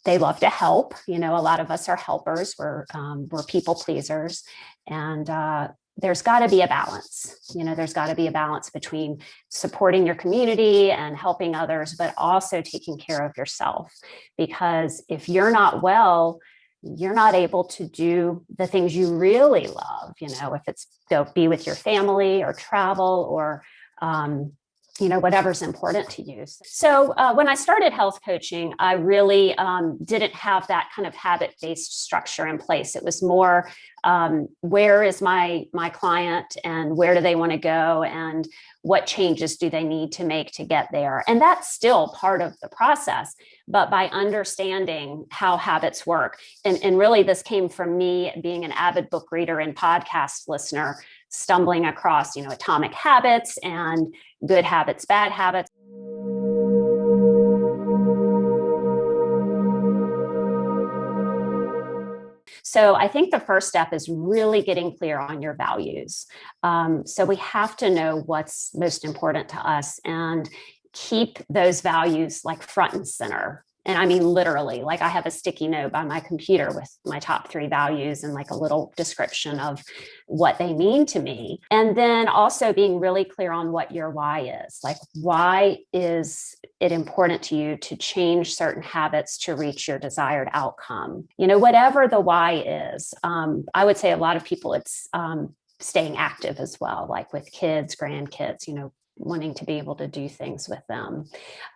they love to help. You know, a lot of us are helpers. We're people pleasers, and there's got to be a balance. You know, there's got to be a balance between supporting your community and helping others, but also taking care of yourself. Because if you're not well, you're not able to do the things you really love. You know, if it's go be with your family or travel or you know, whatever's important to you. So when I started health coaching, I really didn't have that kind of habit-based structure in place. It was more, where is my client and where do they want to go and what changes do they need to make to get there? And that's still part of the process, but by understanding how habits work. And really this came from me being an avid book reader and podcast listener, stumbling across, you know, Atomic Habits and Good Habits, Bad Habits. So I think the first step is really getting clear on your values. So we have to know what's most important to us and keep those values like front and center. And I mean, literally, like I have a sticky note by my computer with my top 3 values and like a little description of what they mean to me. And then also being really clear on what your why is. Like, why is it important to you to change certain habits to reach your desired outcome? You know, whatever the why is, I would say a lot of people, it's staying active as well, like with kids, grandkids, you know, wanting to be able to do things with them.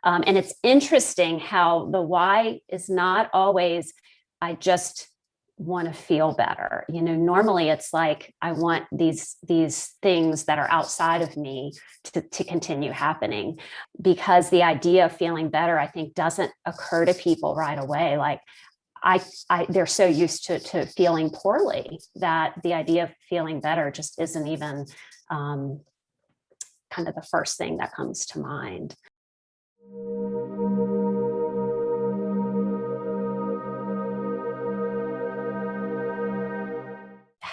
And it's interesting how the why is not always, I just want to feel better. You know, normally it's like, I want these things that are outside of me to continue happening, because the idea of feeling better, I think, doesn't occur to people right away. Like, they're so used to feeling poorly that the idea of feeling better just isn't even kind of the first thing that comes to mind.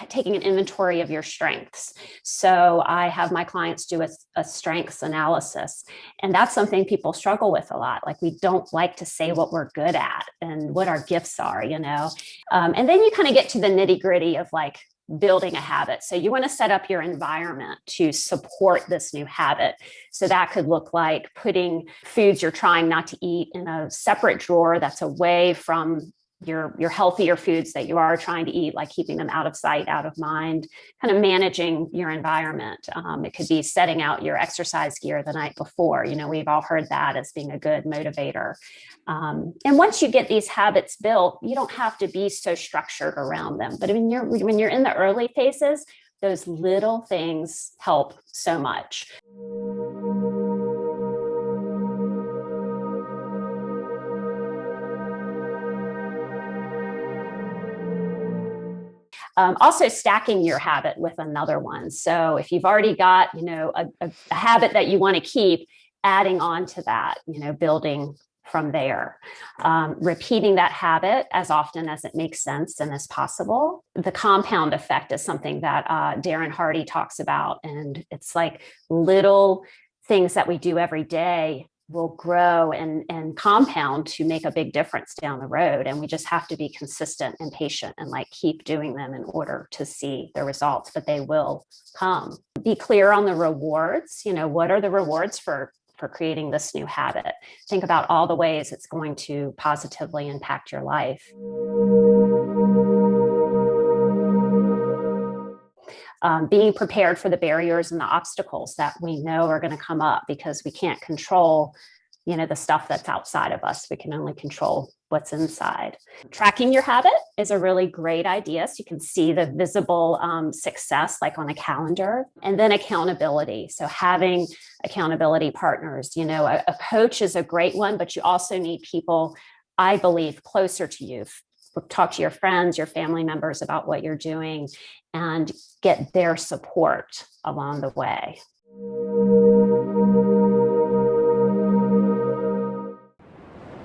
Taking an inventory of your strengths. So I have my clients do a strengths analysis, and that's something people struggle with a lot. Like, we don't like to say what we're good at and what our gifts are, you know. And then you kind of get to the nitty gritty of like building a habit. So you want to set up your environment to support this new habit. So that could look like putting foods you're trying not to eat in a separate drawer that's away from your healthier foods that you are trying to eat, like keeping them out of sight, out of mind, kind of managing your environment. It could be setting out your exercise gear the night before. You know, we've all heard that as being a good motivator. And once you get these habits built, you don't have to be so structured around them. But when you're in the early phases, those little things help so much. Also stacking your habit with another one. So if you've already got, you know, a habit that you want to keep, adding on to that, you know, building from there, repeating that habit as often as it makes sense and as possible. The compound effect is something that Darren Hardy talks about. And it's like little things that we do every day will grow and compound to make a big difference down the road. And we just have to be consistent and patient and like keep doing them in order to see the results, but they will come. Be clear on the rewards. You know, what are the rewards for creating this new habit? Think about all the ways it's going to positively impact your life. Being prepared for the barriers and the obstacles that we know are going to come up, because we can't control, you know, the stuff that's outside of us. We can only control what's inside. Tracking your habit is a really great idea. So you can see the visible success like on a calendar. And then accountability. So having accountability partners, you know, a coach is a great one, but you also need people, I believe, closer to you. Talk to your friends, your family members about what you're doing and get their support along the way.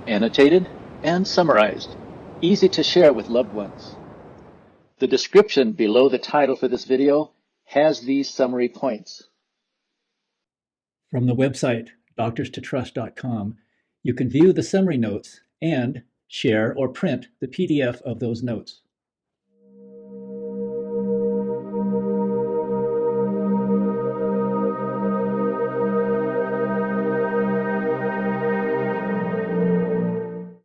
Annotated and summarized, easy to share with loved ones. The description below the title for this video has these summary points. From the website doctorstotrust.com, you can view the summary notes and share, or print the PDF of those notes.